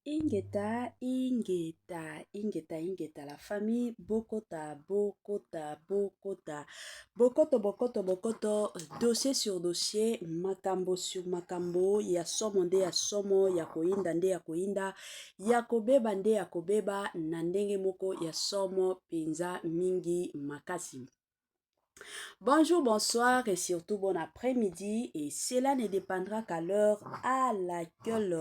Ingeta, ingeta, ingeta, ingeta, la famille Bokota, Bokota, Bokota, Bokoto, Bokoto, Bokoto, dossier sur dossier, makambo sur makambo, ya somo nde ya somo, ya koinda nde ya koinda, ya kobeba nde ya kobeba, na ndenge moko ya somo, penza mingi makasi. Bonjour, bonsoir et surtout bon après-midi, et cela ne dépendra qu'à l'heure à laquelle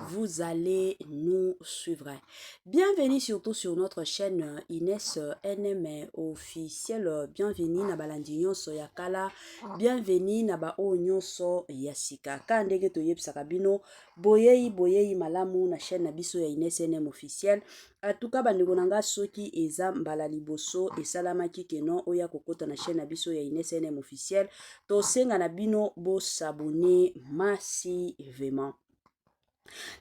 vous allez nous suivre. Bienvenue surtout sur notre chaîne Inès NM officiel. Bienvenue na balandi nyonso ya kala, bienvenue na ba o nyonso ya sika. Ka ndenge toyebisaka bino boyei malamu na chaîne na biso ya Inès NM officiel. En tout cas, bandeko nanga soki eza mbala liboso esalamaki keno oya kokota na chaîne na biso ya Inès NM officiel, to senga na bino bo s'abonner massivement.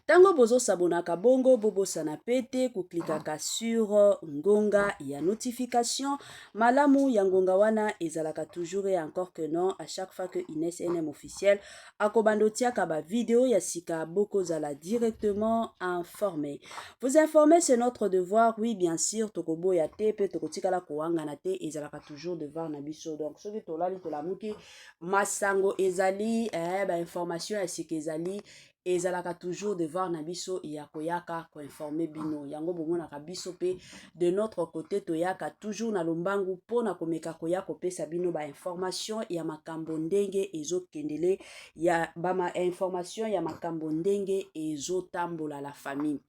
Tango bozo sabonaka bongo bobo sana pete kuklikaka sur ngonga ya notification. Malamu ya ngonga wana ezalaka toujours et encore que non à chaque fois que Inès NM officiel akobando tiaka ba vidéo ya sika boko zala directement informé. Vous informer c'est notre devoir, oui bien sûr, tokobo ya te pe tokotikala koanga na te ezalaka toujours devoir na biso. Donc soki tolali tolamuki masango ezali ba information ya sika ezali ezalaka toujours devoir na biso ya koyaka ko informer bino. Yango bomonaka biso pe de notre côté toyaka toujours na lombangu pona komeka koya kopesa bino ba information ya makambo ndenge ezokendele ya bama information ya makambo ndenge ezotambola la famille.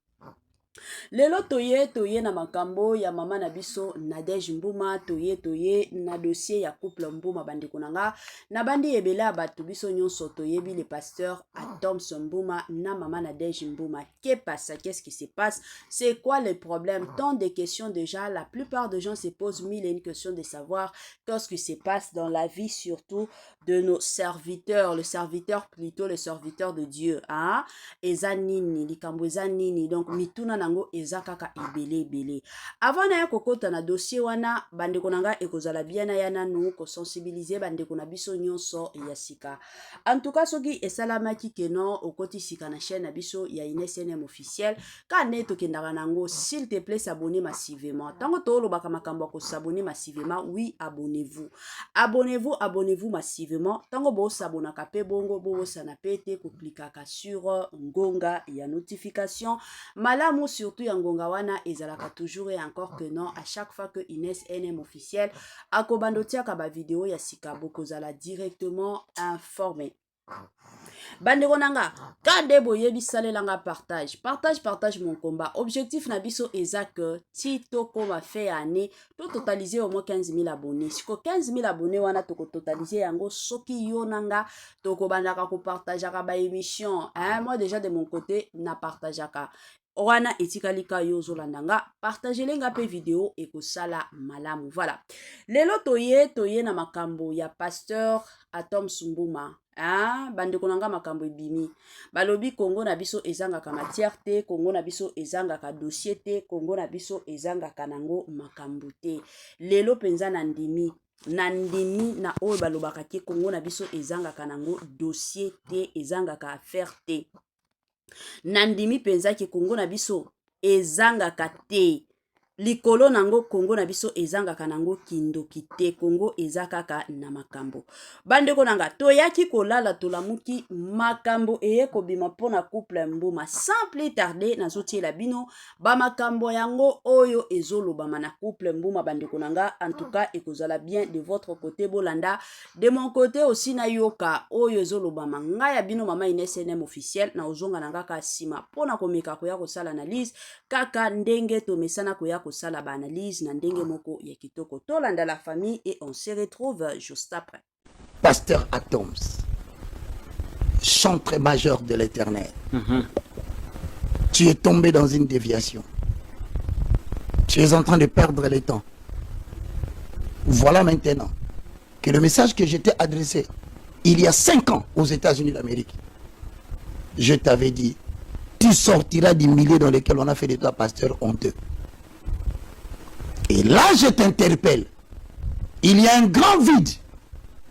Lelo toye na makambo ya mama na biso Nadège Mbuma, toye na dossier ya couple Mbuma bandeko nanga na bandi ebela batu biso nyonso toyebi le pasteur Atoms Mbuma na mama Nadège Mbuma. Qu'est-ce qui se passe? C'est quoi le problème? Tant de questions déjà, la plupart des gens se posent mille et une questions de savoir qu'est-ce qui se passe dans la vie surtout de nos serviteurs, le serviteur plutôt le serviteur de Dieu, hein? Ezanini, likambo ezanini, donc mituna nango ezakaka ebele. Avant na ya kokota na dossier wana, bandeko nanga ekozala bien na yana nou ko sensibiliser bandeko na biso nyonso ya sika. En tout cas soki esalamaki keno okoti sika na chaîne na biso ya Inès NM officiel, ka ne tokendaka nango s'il te plaît s'abonner massivement. Tango to lobaka makambo ko s'abonner massivement, oui, abonnez-vous. Abonnez-vous massivement. Tango bo s'abonaka pe bongo bo sana pete ko klikaka sur ngonga ya notification. Malamu surtout ya ngonga wana ezalaka toujours et encore que non à chaque fois que Inès NM officiel akobando tiaka ba vidéo ya sika bokozala directement informé. Bandeko nanga kande boyebi salelanga partage mon combat. Objectif na biso eza que tito koma fait année to totaliser au moins 15 000 abonnés. Siko 15 000 abonnés wana toko totaliser yango soki yo nanga toko bandaka ko partageaka ba émission. Moi déjà de mon côté na partageaka wana etikalika yo zolandanga partager lenga pe vidéo et ko sala malamu. Voilà. Lelo toye na makambo ya pasteur Atoms Mbuma. Bandeko nanga makambo ebimi. Balobi Congo na biso ezangaka matière te, Congo na biso ezangaka dossier te, Congo na biso ezangaka nango makambo te. Lelo penza na ndimi na oyo balobaka ke Congo na biso ezangaka nango dossier te, ezangaka affaire te. Nandimi penza ki Congo na biso ezangaka te. Likolo nango Congo na biso ezangaka nango kindoki te, Congo ezakaka na makambo. Bandeko nanga toyaki kolala tolamuki makambo eye kobima pona couple Mbuma. Sans plus tarder nazoti la bino ba makambo yango oyo ezolobama na couple Mbuma bandeko nanga. En tout cas ekozala bien de votre côté bolanda, de mon côté aussi na yoka oyo ezolobama nga ya bino mama Inès NM officiel na ozonga nanga ka sima pona komeka koya kosala analyse kaka ndenge to mesana koya kosala ba analyse na ndenge moko ya kitoko tolanda la famille et on se retrouve juste après. Pasteur Atoms, chantre majeur de l'Éternel. Tu es tombé dans une déviation. Tu es en train de perdre le temps. Voilà maintenant que le message que je t'ai adressé il y a 5 ans aux États-Unis d'Amérique, je t'avais dit, tu sortiras du milieu dans lequel on a fait de toi pasteur honteux. Et là, je t'interpelle. Il y a un grand vide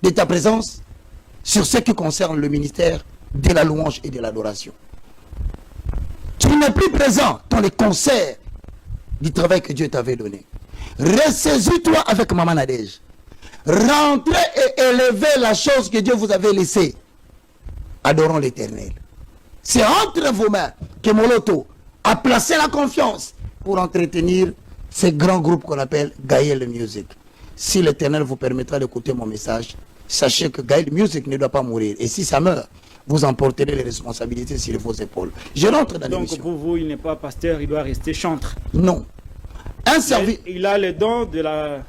de ta présence sur ce qui concerne le ministère de la louange et de l'adoration. Tu n'es plus présent dans les concerts du travail que Dieu t'avait donné. Ressaisis-toi avec Maman Nadège. Rentrez et élevez la chose que Dieu vous avait laissée. Adorons l'Éternel. C'est entre vos mains que Moloto a placé la confiance pour entretenir ce grand groupe qu'on appelle Gaël Music. Si l'Éternel vous permettra d'écouter mon message, sachez que Gaël Music ne doit pas mourir. Et si ça meurt, vous emporterez les responsabilités sur vos épaules. Je rentre dans l'émission. Donc pour vous, il n'est pas pasteur, il doit rester chantre. Non. Il a le don de la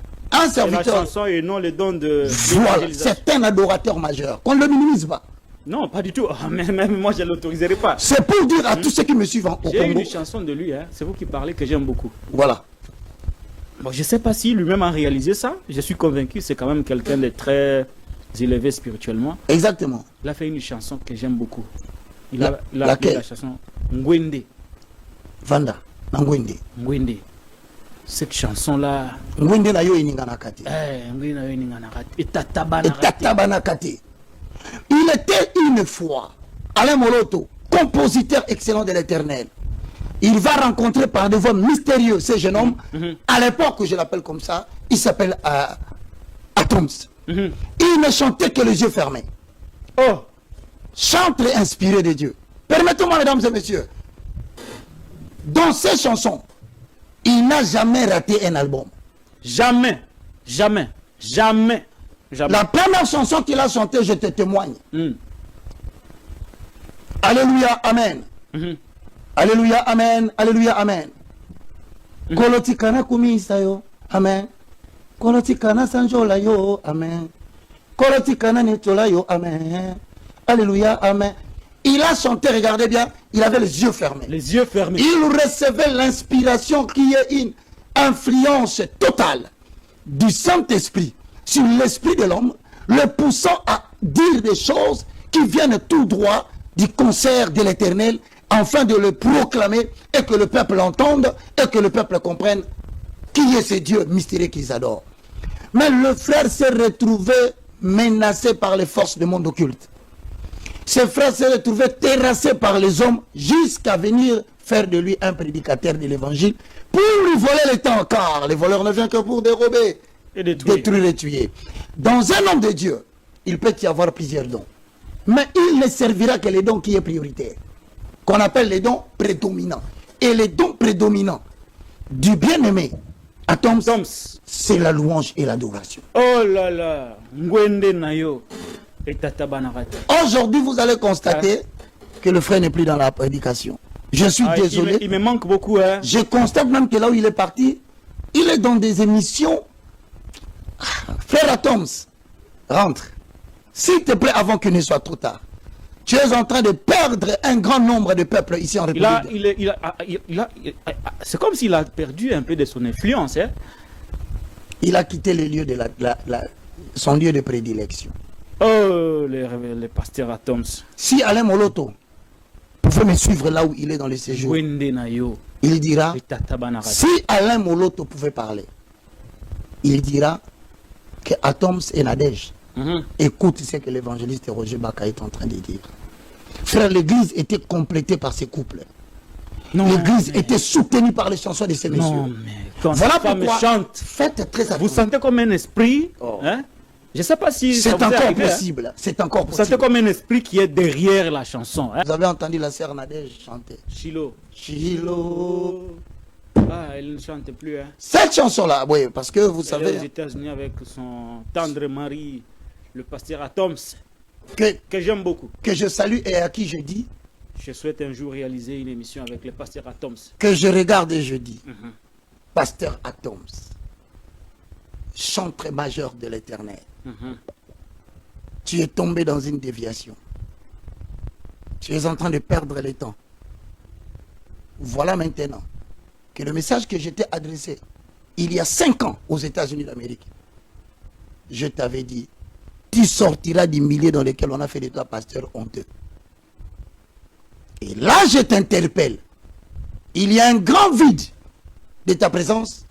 chanson et non le don de... Voilà, c'est un adorateur majeur. Qu'on ne le minimise pas. Non, pas du tout. Même moi, je ne l'autoriserai pas. C'est pour dire à tous ceux qui me suivent au Congo. J'ai une chanson de lui, hein. C'est vous qui parlez, que j'aime beaucoup. Voilà. Bon, je ne sais pas si lui-même a réalisé ça. Je suis convaincu, c'est quand même quelqu'un de très élevé spirituellement. Exactement. Il a fait une chanson que j'aime beaucoup. Il Laquelle? a appelé la chanson Ngwende. Vanda, Ngwende. Ngwende. Cette chanson-là... Ngwende na yo ininganakati. Ngwende na yo ininganakati. Et Tatabanakati. Il était une fois, Alain Moloto, compositeur excellent de l'Éternel. Il va rencontrer par des voies mystérieuses ce jeune homme. À l'époque, je l'appelle comme ça, il s'appelle Atoms. Il ne chantait que les yeux fermés. Oh! Chantre inspiré de Dieu. Permettez-moi, mesdames et messieurs, dans ces chansons, il n'a jamais raté un album. Jamais. Jamais. Jamais. Jamais. La première chanson qu'il a chantée, je te témoigne. Alléluia, Amen. Alléluia, Amen. Alléluia, Amen. Kolotikana kumisa yo, Amen. Kolotikana sanjola yo, Amen. Kolotikana netola yo, Amen. Alléluia, Amen. Il a chanté, regardez bien, il avait les yeux fermés. Les yeux fermés. Il recevait l'inspiration qui est une influence totale du Saint-Esprit sur l'esprit de l'homme, le poussant à dire des choses qui viennent tout droit du concert de l'Éternel, afin de le proclamer et que le peuple entende et que le peuple comprenne qui est ce Dieu mystérieux qu'ils adorent. Mais le frère s'est retrouvé menacé par les forces du monde occulte. Ce frère s'est retrouvé terrassé par les hommes jusqu'à venir faire de lui un prédicateur de l'évangile pour lui voler le temps, car les voleurs ne viennent que pour dérober, et détruire et tuer. Dans un homme de Dieu, il peut y avoir plusieurs dons. Mais il ne servira que les dons qui est prioritaire, qu'on appelle les dons prédominants. Et les dons prédominants du bien-aimé Atoms, c'est la louange et l'adoration. Oh là là, Ngwende Nayo et Tatabanakati. Aujourd'hui, vous allez constater que le frère n'est plus dans la prédication. Je suis désolé. Il me manque beaucoup. Hein. Je constate même que là où il est parti, il est dans des émissions. Frère Atoms, rentre. S'il te plaît, avant qu'il ne soit trop tard. Tu es en train de perdre un grand nombre de peuples ici en République. C'est comme s'il a perdu un peu de son influence. Hein? Il a quitté le lieu de son lieu de prédilection. Oh, les pasteurs Atoms. Si Alain Moloto pouvait me suivre là où il est dans le séjour, il dira, si Alain Moloto pouvait parler, il dira que Atoms et Nadège écoute ce que l'évangéliste Roger Baka est en train de dire. Frère, l'église était complétée par ces couples. L'église était soutenue par les chansons de ces messieurs. Non, mais quand voilà cette pourquoi chante, faites très attention. vous sentez comme un esprit. Hein? Je ne sais pas si c'est encore possible. Hein? C'est encore possible. Vous sentez comme un esprit qui est derrière la chanson. Hein? Vous avez entendu la sœur Nadège chanter. Chilo. Chilo. Ah, elle ne chante plus. Hein? Cette chanson-là, oui, parce que vous savez. Elle est aux États-Unis avec son tendre mari, le pasteur Atoms, que j'aime beaucoup. Que je salue et à qui je dis. Je souhaite un jour réaliser une émission avec le pasteur Atoms. Que je regarde et je dis. Pasteur Atoms, chantre majeur de l'Éternel. Tu es tombé dans une déviation. Tu es en train de perdre le temps. Voilà maintenant que le message que je t'ai adressé il y a 5 ans aux États-Unis d'Amérique, je t'avais dit, tu sortiras du milieu dans lequel on a fait de toi pasteur honteux. Et là, je t'interpelle. Il y a un grand vide de ta présence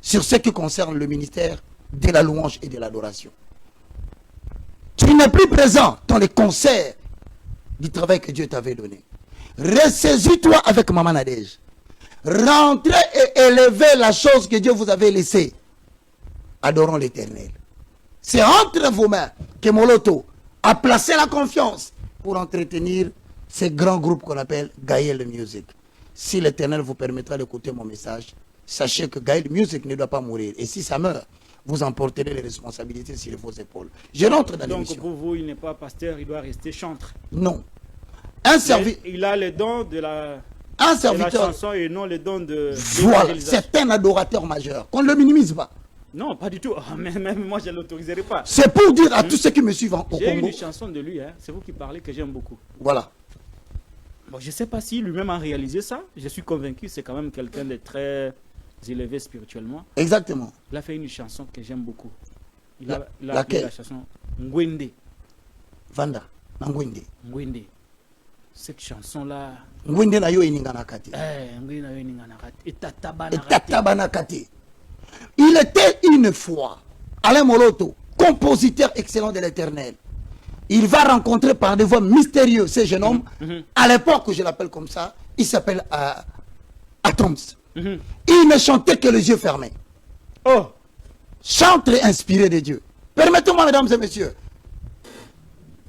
sur ce qui concerne le ministère de la louange et de l'adoration. Tu n'es plus présent dans les concerts du travail que Dieu t'avait donné. Ressaisis-toi avec Maman Nadège. Rentrez et élevez la chose que Dieu vous avait laissée. Adorons l'Éternel. C'est entre vos mains que Moloto a placé la confiance pour entretenir ces grands groupes qu'on appelle Gaël Music. Si l'Éternel vous permettra d'écouter mon message, sachez que Gaël Music ne doit pas mourir. Et si ça meurt, vous emporterez les responsabilités sur vos épaules. Je rentre dans l'émission. Donc pour vous, il n'est pas pasteur, il doit rester chantre. Non. Un serviteur. Il a les dons de la chanson et non les dons de... Voilà, c'est un adorateur majeur. Qu'on ne le minimise pas. Non, pas du tout. Même moi, je ne l'autoriserai pas. C'est pour dire à tous ceux qui me suivent au Congo. J'ai une chanson de lui, hein. C'est vous qui parlez, que j'aime beaucoup. Voilà. Bon, je ne sais pas si lui-même a réalisé ça. Je suis convaincu, c'est quand même quelqu'un de très élevé spirituellement. Exactement. Il a fait une chanson que j'aime beaucoup. Il a Laquelle? appelé la chanson Ngwende. Vanda, Ngwende. Ngwende. Cette chanson-là... Ngwende na yo ininganakati. Ngwende na yo ininganakati. Etatabanakati. Il était une fois, Alain Moloto, compositeur excellent de l'Éternel. Il va rencontrer par des voix mystérieuses ces jeunes hommes. À l'époque, je l'appelle comme ça, il s'appelle Atoms. Il ne chantait que les yeux fermés. Oh! Chantre inspiré de Dieu. Permettez-moi, mesdames et messieurs,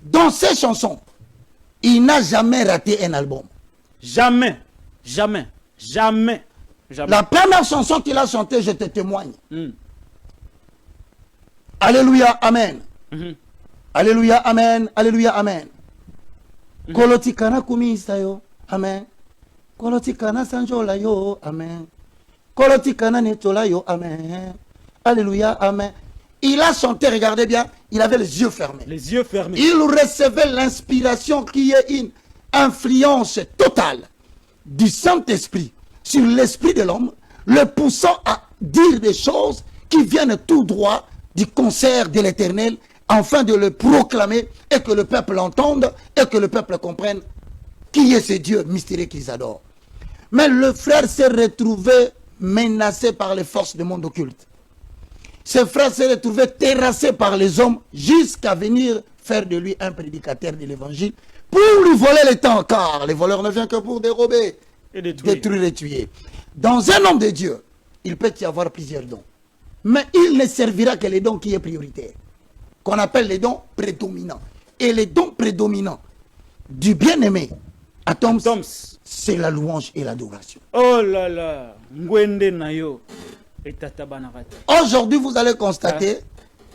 dans ces chansons, il n'a jamais raté un album. Jamais, jamais, jamais, jamais. La première chanson qu'il a chantée, je te témoigne. Alléluia, Amen. Alléluia, Amen. Alléluia, Amen. Kolotikana kumisa yo, Amen. Kolotikana sanjola yo, Amen. Kolotikana netola yo, Amen. Alléluia, Amen. Il a chanté, regardez bien, il avait les yeux fermés. Les yeux fermés. Il recevait l'inspiration qui est une influence totale du Saint-Esprit sur l'esprit de l'homme, le poussant à dire des choses qui viennent tout droit du concert de l'Éternel, afin de le proclamer et que le peuple l'entende et que le peuple comprenne qui est ce Dieu mystérieux qu'ils adorent. Mais le frère s'est retrouvé menacé par les forces du monde occulte. Ce frère s'est retrouvé terrassé par les hommes jusqu'à venir faire de lui un prédicateur de l'évangile pour lui voler le temps, car les voleurs ne viennent que pour dérober, Et détruire. détruire et tuer. Dans un homme de Dieu, il peut y avoir plusieurs dons. Mais il ne servira que les dons qui est prioritaire, qu'on appelle les dons prédominants. Et les dons prédominants du bien-aimé, Atoms, c'est la louange et l'adoration. Oh là là, Ngwende Nayo et Tatabanakati. Aujourd'hui, vous allez constater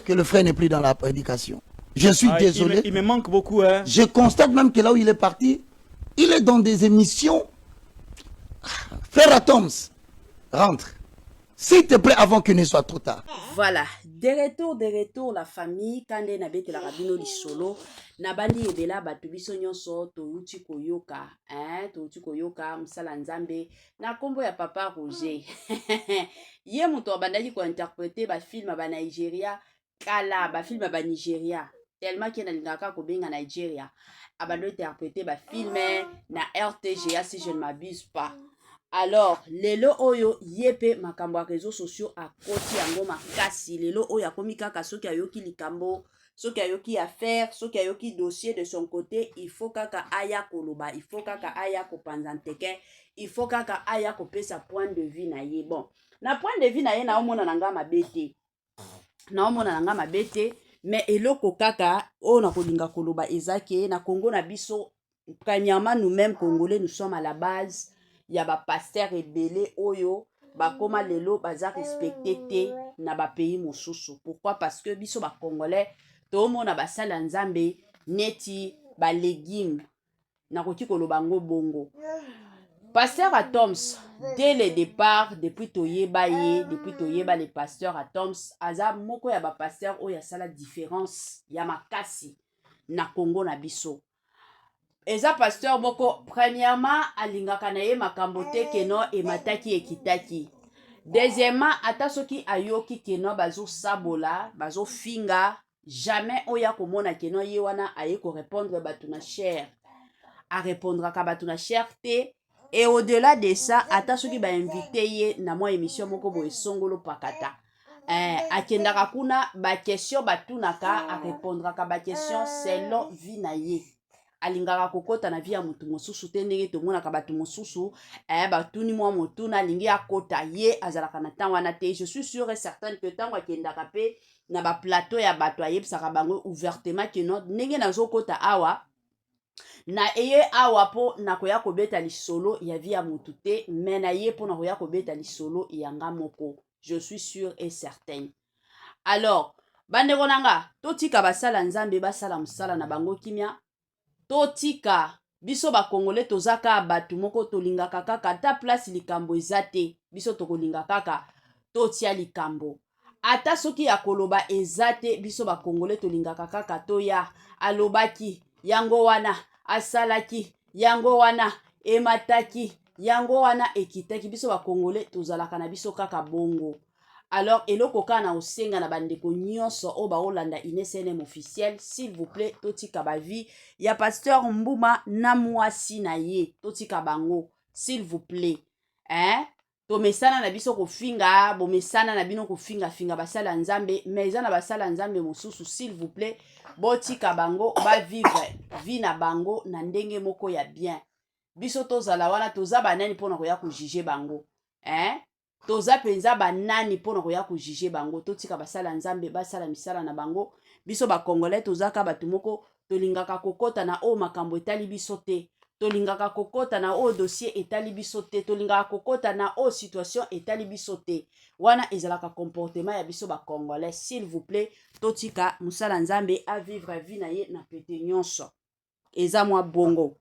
que le frère n'est plus dans la prédication. Je suis désolé. Il me manque beaucoup. Hein. Je constate même que là où il est parti, il est dans des émissions. Frère Atoms, rentre. S'il te plaît, avant qu'il ne soit trop tard. Voilà, de retour, la famille, quand on a bête la rabino li solo, nabandi ebela batu biso nyonso touti koyoka, touti koyoka msala nzambe, na kombo ya papa Roger. Ye muto abandaki ko interpréter ba film ba Nigeria, kala ba film ba Nigeria, tellement qu'il n'alingaka ko benga Nigeria. Abando interpréter ba film na RTGA si je ne m'abuse pas. Alors, lelo oyo yepe makambo ya réseaux sociaux a koti yango makasi. Lelo oyo akomi kaka soki ayoki likambo, soki ayoki affaire, soki ayoki dossier de son côté, il faut kaka aya koloba, il faut kaka aya kopanzanteke, il faut kaka aya kopesa point de vue na ye. Bon, na point de vue na ye na omona nanga mabete. Na omona nanga mabete, mais eloko kaka o na kolinga koloba ezake na Congo na biso, premièrement nous-mêmes Congolais nous sommes à la base. Il y a ba pasteur rebelle oyo ba koma lelo baza respecté te na ba pays mosusu. Pourquoi? Parce que biso ba congolais to mona ba sala nzambe neti ba légumes na koti koloba ngo bongo. Pasteur Atoms dès le départ depuis toyeba les pasteurs Atoms aza moko ya ba pasteur oyo sala différence ya makasi na Congo na biso. Eza pasteur moko premièrement alingaka na ye makambo te keno emataki ekitaki. Deuxièmement ata soki ayoki keno bazo sabola, bazo finga, jamais oya komona keno ye wana aye ko répondre batu na cher. A répondre ka batu na cher te. Et au-delà de ça, ata soki ba invité ye na moi émission moko boye songolo pakata. Akendaka kuna ba question batunaka a répondre ka ba question selon vie na ye. alingaka kokota na vie ya motu mosusu te ndenge tomonaka bato mosusu batuni mwa motuna alingi akota ye azalaka na temps wana te. Je suis sûr et certain que ntango akendaka mpe na baplateau ya bato ayebisaka bango ouvertement ke no ndenge nazokota awa na eye awa po nakoya kobeta lisolo ya vie ya motu te me na ye po nakoya kobeta lisolo ya nga moko. Je suis sûr et certain. Alors bandeko nanga totika basala nzambe basala mosala na bango kimia, totika biso bakongole tozaka bato moko tolingaka kaka ata place likambo eza te biso tokolinga kaka totia likambo, ata soki ya koloba eza te biso bakongole tolingaka kaka toya alobaki yango wana asalaki yango wana emataki yango wana ekitaki, biso bakongole tozalaka na biso kaka bongo. Alors eloko kaka na osenga na bandeko nyonso o baolanda INSNM officiel, s'il vous plaît totika bavi ya pasteur Mbuma na mwasi na ye, totika bango s'il vous plaît. Tomesana na biso kofinga, bomesana na bino kofinga finga basala nzambe, mais eza na basala nzambe mosusu s'il vous plaît botika bango ba vivre vie na bango na ndenge moko ya bien. Biso tozala wana toza banani pona koya ko juger bango. Toza penza banani pona koya ko juger bango, totika basala nzambe basala misala na bango. Biso ba congolais tozaka batu moko tolingaka kokota na o makambo etali biso te, tolingaka kokota na o dossier etali biso te, tolingaka kokota na o situation etali biso te. Wana ezalaka comportement ya biso ba congolais. S'il vous plaît totika musala nzambe a vivre vie na ye na pete nyonso eza mwa bongo.